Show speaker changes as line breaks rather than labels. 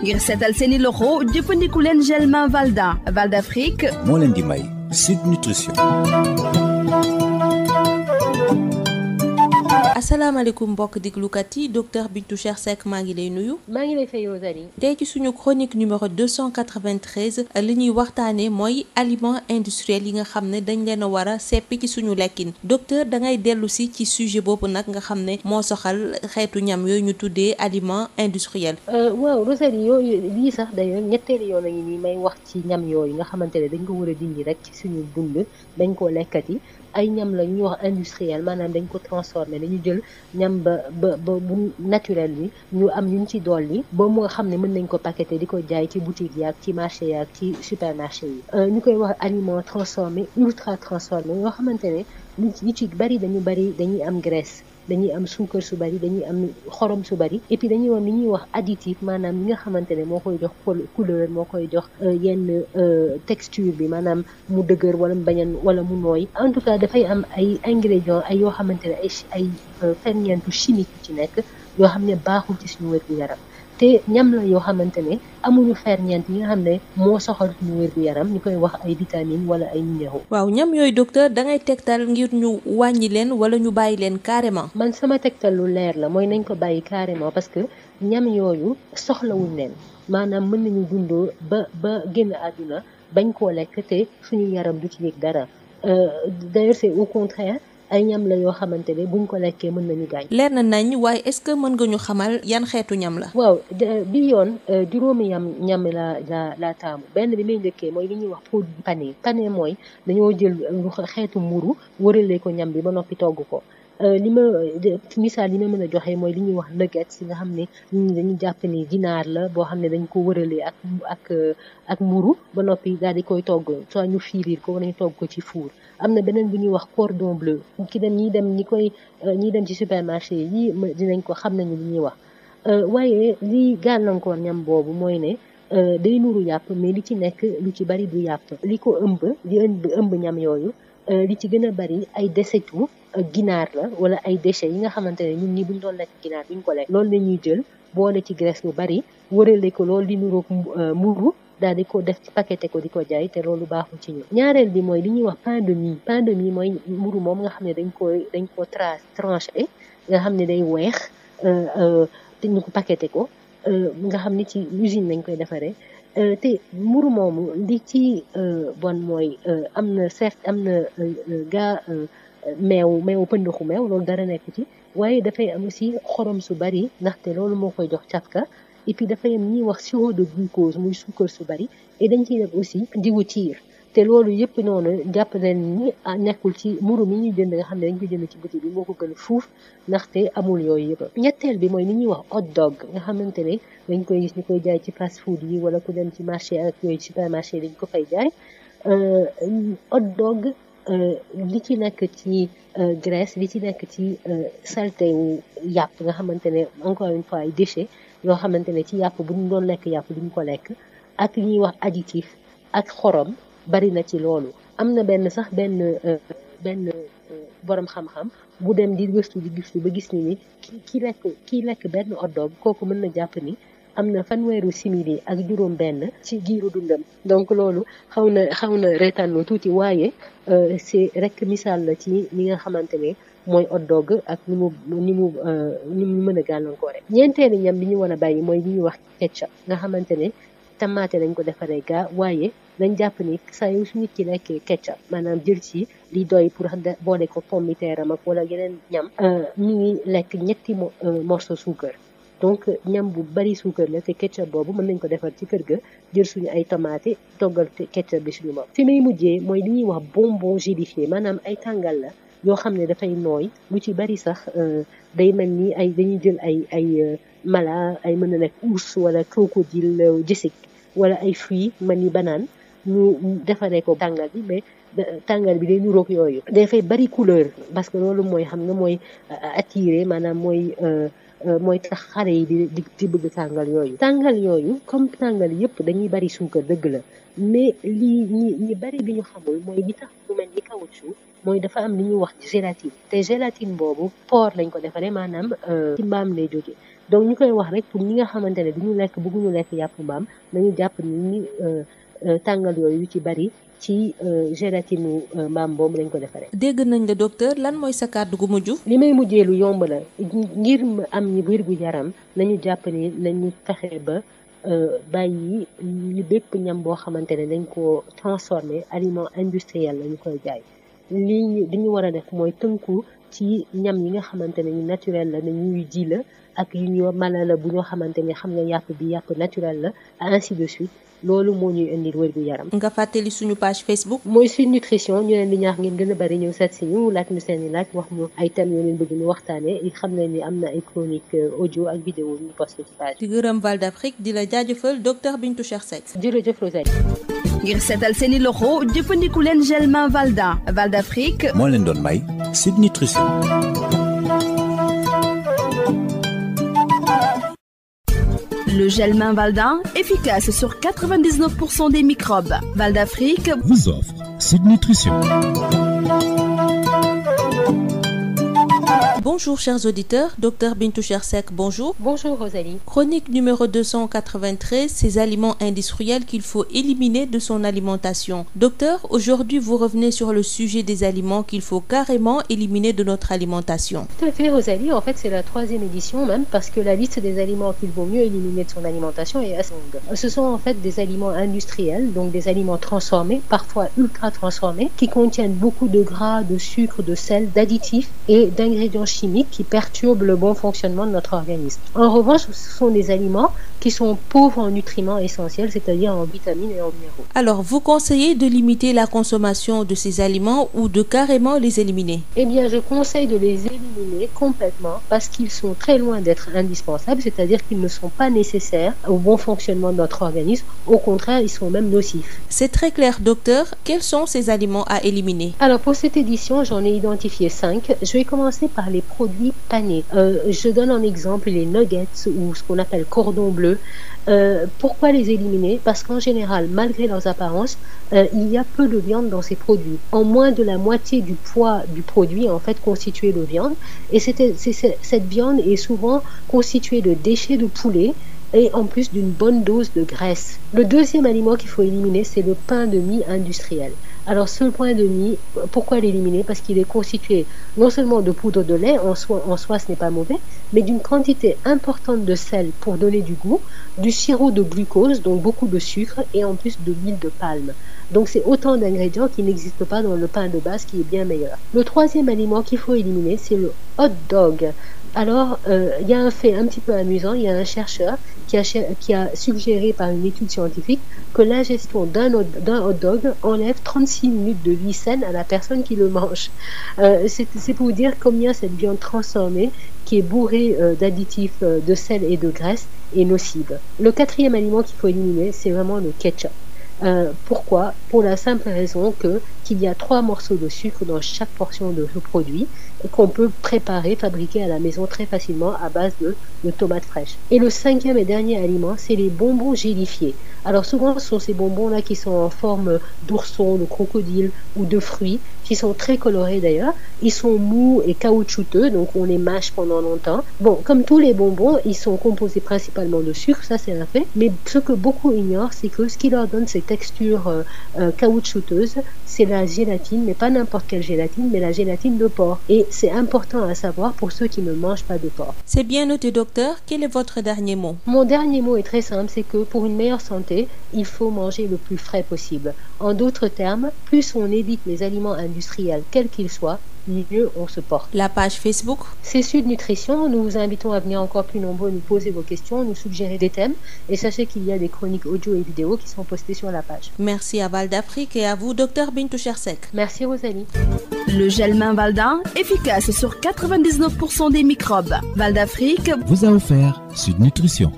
ngir seetal seeni loxo jëfandiku leen gel main Valda Val d'Afrique
moo leen di may Sud Nutrition.
asalaamaaleykum mbokk diglukat yi docteur Bintou Cheikh Seck maa ngi lay nuyu.
maa ngi lay fay Rosalie.
tey ci suñu chronique numéro 293 li ñuy waxtaanee mooy aliments industriels yi nga xam ne dañ leen a war a seppi ci suñu lekkin docteur da ngay dellu si ci sujet boobu nag nga xam ne moo soxal xeetu ñam yooyu ñu tuddee aliments industriels.
waaw Rosalie yooyu lii sax d'ailleurs ñetteelu yoon a ngi nii may wax ci ñam yooyu nga xamante ne dañ ko war a dindi rek ci suñu dund dañ koo lekkati. ay ñam la ñuy wax industriel maanaam dañ ko transformé dañu jël ñam ba bu naturel bi ñu am ñu ci dolli ba mu nga xam ne mën nañ ko paqueté di ko jaay ci boutique yaak ci marché yaak ci supermarché yi ñu koy wax aliment transformé ultra transformé yoo xamante ne li ci dañuy am graisse dañuy am suukar su bari dañuy am xorom su bari et puis dañuy wax li ñuy wax additif maanaam li nga xamante ne moo koy jox couleur moo koy jox yenn texture bi maanaam mu dëgër wala mu bañan wala mu nooy en tout cas dafay am ay ingrédients ay yoo xamante ne ay ferñeentu chimique yu ci nekk yoo xam ne baaxul ci suñu wér-gu-yaram te ñam la yoo xamante ne amuñu ferñeent yi nga xam ne moo soxal suñu wér-gu-yaram ñu koy wax ay vitamines wala ay minéraux.
waaw ñam yooyu docteur da ngay tegtal ngir ñu wàññi leen wala ñu bàyyi leen carrément.
man sama tegtal lu leer la mooy nañ ko bàyyi carrément parce que ñam yooyu soxlawuñ leen maanaam mën nañu dundoo ba génn àdduna bañ koo lekk te suñu yaram du ci yëg dara d'ailleurs c'est au contraire. ay ñam la yoo xamante ne buñ ko lekkee mën nañu gaañ.
leer na nañ waaye est-ce que mën nga ñu xamal yan xeetu ñam la.
waaw bi yoon juróomi ñam la taamu benn bi may njëkkee mooy li ñuy wax produit pané mooy dañoo jël xeetu mburu wëralee ko ñam bi ba noppi togg ko. misaal li ma mën a joxe mooy li ñuy wax nuggets yi nga xam ne ñi dañuy jàpp ni ginaar la boo xam ne dañ ko wëralee ak mburu ba noppi daal di koy togg soit ñu firir ko wala ñu togg ko ci four. am na beneen bu ñuy wax cordon bleu ñi dem ci supermarché yi dinañ ko xam nañu li ñuy wax waaye li gàllankoor ñam boobu mooy ne day nuru yàpp mais li ci nekk lu ci bari du yàpp li ko ëmb ñam yooyu li ci gën a bari ay desetu ginaar la wala ay déchets yi nga xamante ne ñun ñi buñ doon lekk ginaar duñ ko lekk loolu la ñuy jël boole ci graisse lu bari wërale ko loolu di nuroog mburu daal di ko def ci paqueté ko di ko jaay te loolu baaxul ci ñun. ñaareel bi mooy li ñuy wax pain de mie mooy mburu moom nga xam ne dañ ko tranché nga xam ne day weex te ñu ko paqueté ko nga xam ne ci usine lañ koy defaree te mburu moomu li ci bon mooy am na meew pëndaxu meew loolu dara nekk ci waaye dafay am aussi xorom su bari ndaxte loolu moo koy jox cafka et puis dafay am ñuy wax sirop de glucose muy suukar su bari et dañ ciy def aussi diwu tiir te loolu yëpp noonu jàpp leen ni nekkul ci mburu mi ñuy jënd nga xam ne dañ ko jënd ci boutique bi moo ko gën fuuf ndaxte amul yooyu yëpp. ñetteel bi mooy li ñuy wax hot dog nga xamante ne dañ koy gis ñu koy jaay ci fast food yi wala ku dem ci marché ak yooyu supermarché dañ ko fay jaay hot dog li ci nekk ci graisse li ci nekk ci saleté wu yàpp nga xamante ne encore une fois ay déchets yoo xamante ne ci yàpp bu ñu doon lekk yàpp duñ ko lekk ak li ñuy wax additif ak xorom bari na ci loolu. am na benn borom xam-xam bu dem di gëstu ba gis ni kii lekk benn hot dog kooku mën na jàpp ni am na fanweeru simili ak juróom benn ci giiru dundam donc loolu xaw na reetaanloo tuuti waaye c'est rek misaal la ci li nga xamante ne mooy hot dog ak ni mu mën a gàllankoore. ñeenteelu ñam bi ñu war a bàyyi mooy li ñuy wax ketchup nga xamante ne tamaate lañ ko defaree gaa waaye dañ jàpp ni saa yu su nit ki lekkee ketchup maanaam jël ci li doy pour boole ko pomme de terre am ak wala yeneen ñam ñu ngi lekk ñetti morceau suukar. donc ñam bu bari suukar la te ketchup boobu mën nañ ko defar ci kër ga jël suñu ay tomate toggal ketchup bi suñu bopp. fi may mujjee mooy li ñuy wax bonbon gélifié maanaam ay tàngal la yoo xam ne dafay nooy lu ci bari sax day mel ni dañuy jël ay mala ay mën na nekk ours wala crocodile jësig wala ay fruits mel ni banaan ñu defaree ko tàngal bi mais tàngal bi day nuroog yooyu. dafay bari couleur parce que loolu mooy xam nga mooy attiré maanaam mooy tax xale yi di bëgg tàngal yooyu comme tàngal yëpp dañuy bari suukar dëgg la mais ñi bari bi ñu xamul mooy li tax mu mel ni caoutchouc mooy dafa am li ñuy wax gélatine te gélatine boobu porc lañ ko defaree maanaam ci mbaam lay jóge donc ñu koy wax rek pour ñi nga xamante ne bëgguñu lekk yàpp mbaam nañu jàpp ni tàngal yooyu yu ci bari ci gélatine mbaam boobu lañ ko defaree.
dégg nañ la docteur lan mooy sa kàddu gu mujj.
li may mujjee lu yomb la ngir am ñi wér gu yaram nañu jàpp ni nañu fexe ba bàyyi li bépp ñam boo xamante ne dañ ko transformé aliment industriel la ñu koy jaay li ñu war a def mooy tënku ci ñam yi nga xamante ne ñu naturel la ne ñuy ji la ak yu ñu mala la bu ñoo xamante ne xam nga yàpp bi yàpp naturel la ainsi de suite loolu moo ñuy indil wér gu yaram.
nga fàttali suñu page Facebook.
mooy Sud Nutrition ñu leen di ñaax ngeen gën a bari ñëw seet si ñu laaj ñu seen i laaj wax ñu ay thèmes yoo leen bëgg ñu waxtaanee it xam leen ni am na ay chronique audio ak vidéo ñu posté ci page.
di gërëm Val d'Afrique di la jaajëfal docteur Bintou Cheikh Seck.
jërëjëf Rosalie.
ngir seetal seeni loxo jëfandiku leen gel main Valda Val d'Afrique.
moo leen doon may Sud Nutrition.
Le gel main Valda, efficace sur 99% des microbes. Val d'Afrique
vous offre Sud Nutrition.
Bonjour chers auditeurs, docteur Bintou Cheikh Seck, bonjour.
Bonjour Rosalie.
Chronique numéro 293, ces aliments industriels qu'il faut éliminer de son alimentation. Docteur, aujourd'hui vous revenez sur le sujet des aliments qu'il faut carrément éliminer de notre alimentation.
Tout à fait Rosalie, en fait c'est la 3e édition même parce que la liste des aliments qu'il vaut mieux éliminer de son alimentation est assez longue. Ce sont en fait des aliments industriels, donc des aliments transformés, parfois ultra transformés, qui contiennent beaucoup de gras, de sucre, de sel, d'additifs et d'ingrédients chimiques qui perturbent le bon fonctionnement de notre organisme. En revanche, ce sont des aliments qui sont pauvres en nutriments essentiels, c'est-à-dire en vitamines et en minéraux.
Alors, vous conseillez de limiter la consommation de ces aliments ou de carrément les éliminer?
Eh bien, je conseille de les éliminer complètement parce qu'ils sont très loin d'être indispensables, c'est-à-dire qu'ils ne sont pas nécessaires au bon fonctionnement de notre organisme. Au contraire, ils sont même nocifs.
C'est très clair, docteur. Quels sont ces aliments à éliminer?
Alors, pour cette édition, j'en ai identifié 5. Je vais commencer par les produits panés. Je donne en exemple les nuggets ou ce qu'on appelle cordon bleu. Pourquoi les éliminer? Parce qu'en général, malgré leurs apparences, il y a peu de viande dans ces produits. En moins de la moitié du poids du produit, en fait, constitué de viande. Et cette viande est souvent constituée de déchets de poulet et en plus d'une bonne dose de graisse. Le deuxième aliment qu'il faut éliminer, c'est le pain de mie industriel. Alors ce pain de mie, pourquoi l'éliminer? Parce qu'il est constitué non seulement de poudre de lait, en soi ce n'est pas mauvais, mais d'une quantité importante de sel pour donner du goût, du sirop de glucose, donc beaucoup de sucre, et en plus de l'huile de palme. Donc c'est autant d'ingrédients qui n'existent pas dans le pain de base qui est bien meilleur. Le troisième aliment qu'il faut éliminer, c'est le hot dog. Alors, il y a un fait un petit peu amusant, il y a un chercheur qui a suggéré par une étude scientifique que l'ingestion d'un hot dog enlève 36 minutes de vie saine à la personne qui le mange. C'est pour dire combien cette viande transformée, qui est bourrée d'additifs de sel et de graisse, est nocive. Le quatrième aliment qu'il faut éliminer, c'est vraiment le ketchup. Pourquoi? Pour la simple raison qu'il y a 3 morceaux de sucre dans chaque portion de ce produit qu'on peut fabriquer à la maison très facilement à base de tomates fraîches. Et le 5e et dernier aliment, c'est les bonbons gélifiés. Alors souvent, ce sont ces bonbons-là qui sont en forme d'ourson, de crocodile ou de fruits, qui sont très colorés d'ailleurs. Ils sont mous et caoutchouteux, donc on les mâche pendant longtemps. Bon, comme tous les bonbons, ils sont composés principalement de sucre, ça c'est un fait. Mais ce que beaucoup ignorent, c'est que ce qui leur donne ces textures caoutchouteuses, c'est la gélatine, mais pas n'importe quelle gélatine, mais la gélatine de porc. Et c'est important à savoir pour ceux qui ne mangent pas de porc.
C'est bien noté, docteur. Quel est votre dernier mot? Mon
dernier mot est très simple, c'est que pour une meilleure santé, il faut manger le plus frais possible. En d'autres termes, plus on évite les aliments industriels, quels qu'ils soient, mieux on se porte.
La page Facebook,
c'est Sud Nutrition. Nous vous invitons à venir encore plus nombreux nous poser vos questions, nous suggérer des thèmes. Et sachez qu'il y a des chroniques audio et vidéo qui sont postées sur la page.
Merci à Val d'Afrique et à vous, docteur Bintou Cheikh Seck.
Merci Rosalie.
Le gel main Valda, efficace sur 99% des microbes. Val d'Afrique
vous a offert Sud Nutrition.